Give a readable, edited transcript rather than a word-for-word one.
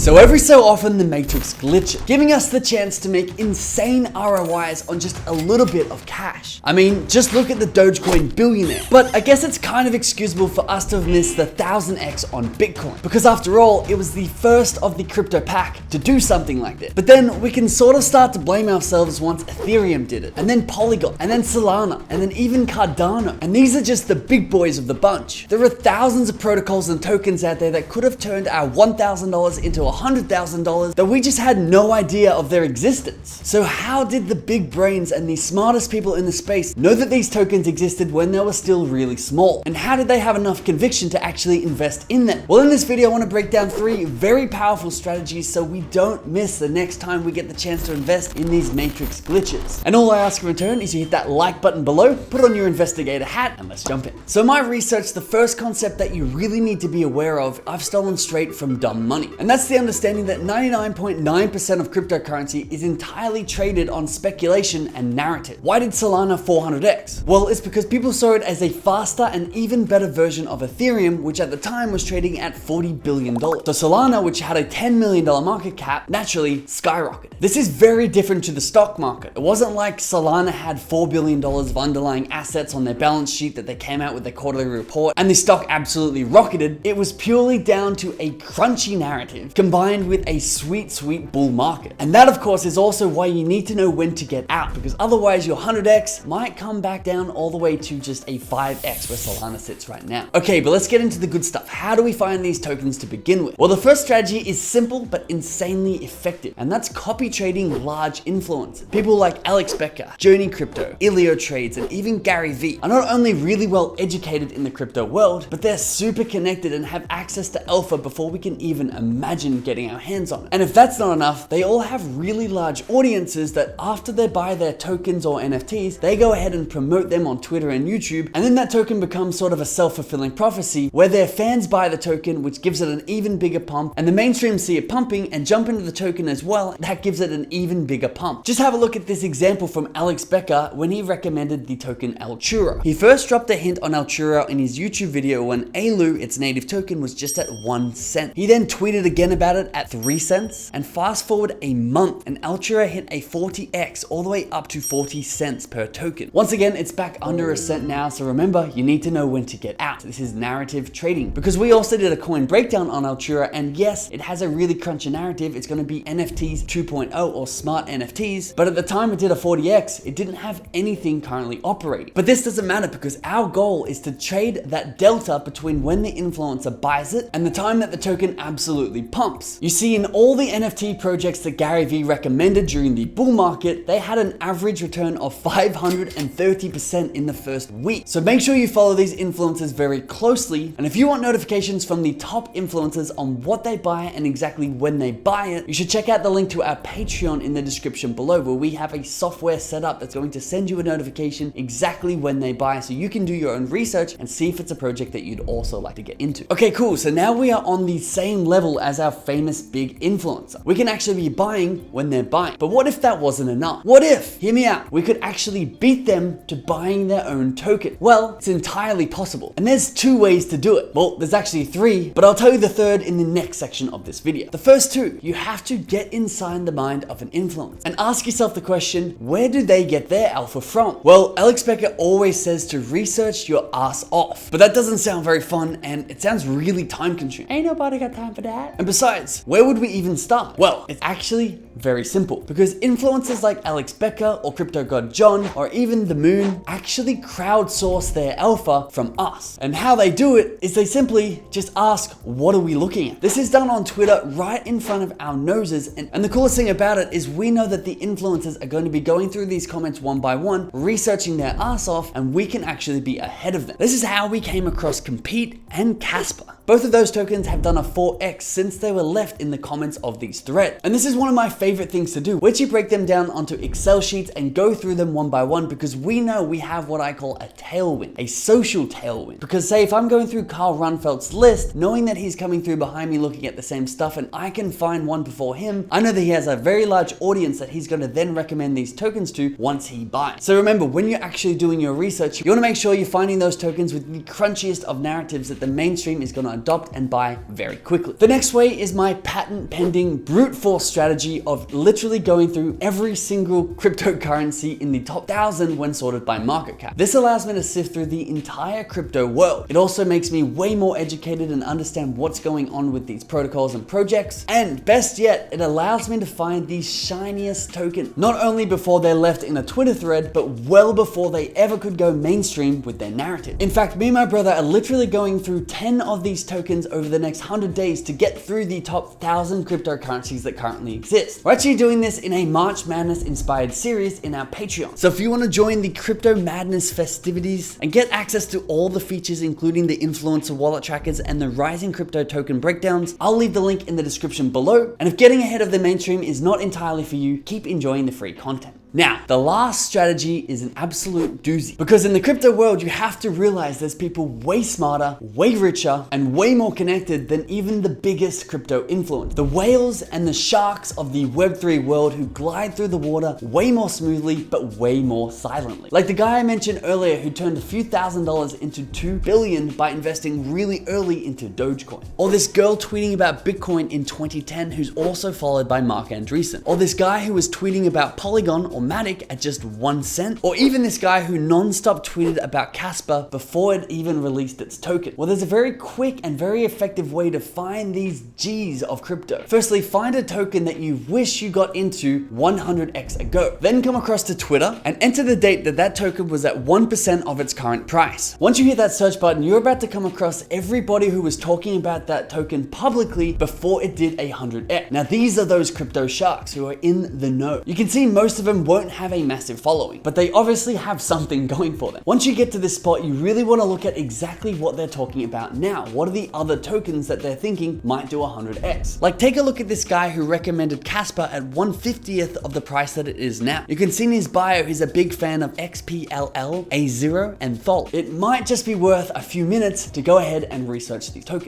So every so often the Matrix glitches, giving us the chance to make insane ROIs on just a little bit of cash. I mean, just look at the Dogecoin billionaire. But I guess it's kind of excusable for us to have missed the 1000x on Bitcoin, because after all, it was the first of the crypto pack to do something like this. But then we can sort of start to blame ourselves once Ethereum did it, and then Polygon, and then Solana, and then even Cardano. And these are just the big boys of the bunch. There are thousands of protocols and tokens out there that could have turned our $1,000 into $100,000 that we just had no idea of their existence. So how did the big brains and the smartest people in the space know that these tokens existed when they were still really small? And how did they have enough conviction to actually invest in them? Well, in this video, I want to break down 3 very powerful strategies so we don't miss the next time we get the chance to invest in these Matrix glitches. And all I ask in return is you hit that like button below, put on your investigator hat, and let's jump in. So my research, the first concept that you really need to be aware of, I've stolen straight from Dumb Money. And that's the understanding that 99.9% of cryptocurrency is entirely traded on speculation and narrative. Why did Solana 400x? Well, it's because people saw it as a faster and even better version of Ethereum, which at the time was trading at $40 billion. So Solana, which had a $10 million market cap, naturally skyrocketed. This is very different to the stock market. It wasn't like Solana had $4 billion of underlying assets on their balance sheet that they came out with their quarterly report and the stock absolutely rocketed. It was purely down to a crunchy narrative combined with a sweet bull market. And that, of course, is also why you need to know when to get out, because otherwise your 100x might come back down all the way to just a 5x where Solana sits right now. Okay, but let's get into the good stuff. How do we find these tokens to begin with? Well, the first strategy is simple but insanely effective, and that's copy trading large influencers. People like Alex Becker, Journey Crypto, Ilio Trades, and even Gary Vee are not only really well educated in the crypto world, but they're super connected and have access to alpha before we can even imagine getting our hands on it. And if that's not enough, they all have really large audiences that after they buy their tokens or NFTs, they go ahead and promote them on Twitter and YouTube, and then that token becomes sort of a self-fulfilling prophecy where their fans buy the token, which gives it an even bigger pump, and the mainstream see it pumping and jump into the token as well. That gives it an even bigger pump. Just have a look at this example from Alex Becker when he recommended the token Altura. He first dropped a hint on Altura in his YouTube video when ALU, its native token, was just at 1 cent. He then tweeted again about it at 3 cents, and fast forward a month and Altura hit a 40x all the way up to 40 cents per token. Once again, it's back under a cent now, so remember, you need to know when to get out. This is narrative trading, because we also did a coin breakdown on Altura, and yes, it has a really crunchy narrative. It's going to be NFTs 2.0 or smart NFTs, but at the time it did a 40x, it didn't have anything currently operating. But this doesn't matter, because our goal is to trade that delta between when the influencer buys it and the time that the token absolutely pumps. You see, in all the NFT projects that Gary Vee recommended during the bull market, they had an average return of 530% in the first week. So make sure you follow these influencers very closely, and if you want notifications from the top influencers on what they buy and exactly when they buy it, you should check out the link to our Patreon in the description below, where we have a software set up that's going to send you a notification exactly when they buy, so you can do your own research and see if it's a project that you'd also like to get into. Okay, cool. So now we are on the same level as our famous big influencer. We can actually be buying when they're buying. But what if that wasn't enough? What if, hear me out, we could actually beat them to buying their own token? Well, it's entirely possible. And there's 2 ways to do it. Well, there's actually 3, but I'll tell you the third in the next section of this video. The first 2, you have to get inside the mind of an influencer and ask yourself the question, where do they get their alpha from? Well, Alex Becker always says to research your ass off, but that doesn't sound very fun, and it sounds really time consuming. Ain't nobody got time for that. And besides, where would we even start? Well, it's actually very simple, because influencers like Alex Becker or Crypto God John or even The Moon actually crowdsource their alpha from us. And how they do it is they simply just ask, what are we looking at? This is done on Twitter right in front of our noses, and the coolest thing about it is we know that the influencers are going to be going through these comments one by one, researching their ass off, and we can actually be ahead of them. This is how we came across Compete and Casper. Both of those tokens have done a 4x since they were left in the comments of these threads. And this is one of my favorite favorite things to do. We actually break them down onto Excel sheets and go through them one by one because we know we have what I call a tailwind, a social tailwind. Because say if I'm going through Carl Runfeld's list, knowing that he's coming through behind me looking at the same stuff and I can find one before him, I know that he has a very large audience that he's going to then recommend these tokens to once he buys. So remember, when you're actually doing your research, you want to make sure you're finding those tokens with the crunchiest of narratives that the mainstream is going to adopt and buy very quickly. The next way is my patent pending brute force strategy of literally going through every single cryptocurrency in the top 1,000 when sorted by market cap. This allows me to sift through the entire crypto world. It also makes me way more educated and understand what's going on with these protocols and projects. And best yet, it allows me to find the shiniest token, not only before they're left in a Twitter thread, but well before they ever could go mainstream with their narrative. In fact, me and my brother are literally going through 10 of these tokens over the next 100 days to get through the top 1,000 cryptocurrencies that currently exist. We're actually doing this in a March Madness inspired series in our Patreon. So if you want to join the Crypto Madness festivities and get access to all the features, including the influencer wallet trackers and the rising crypto token breakdowns, I'll leave the link in the description below. And if getting ahead of the mainstream is not entirely for you, keep enjoying the free content. Now, the last strategy is an absolute doozy, because in the crypto world, you have to realize there's people way smarter, way richer, and way more connected than even the biggest crypto influencers. The whales and the sharks of the Web3 world who glide through the water way more smoothly, but way more silently. Like the guy I mentioned earlier who turned a few $1,000s into 2 billion by investing really early into Dogecoin. Or this girl tweeting about Bitcoin in 2010 who's also followed by Mark Andreessen. Or this guy who was tweeting about Polygon or Matic at just 1 cent, or even this guy who non-stop tweeted about Casper before it even released its token. Well, there's a very quick and very effective way to find these G's of crypto. Firstly, find a token that you wish you got into 100x ago. Then come across to Twitter and enter the date that that token was at 1% of its current price. Once you hit that search button, you're about to come across everybody who was talking about that token publicly before it did 100x. Now, these are those crypto sharks who are in the know. You can see most of them won't have a massive following, but they obviously have something going for them. Once you get to this spot, you really want to look at exactly what they're talking about now. What are the other tokens that they're thinking might do 100x? Like take a look at this guy who recommended Casper at 1/50th of the price that it is now. You can see in his bio, he's a big fan of XPLL, A0, and Thol. It might just be worth a few minutes to go ahead and research these tokens.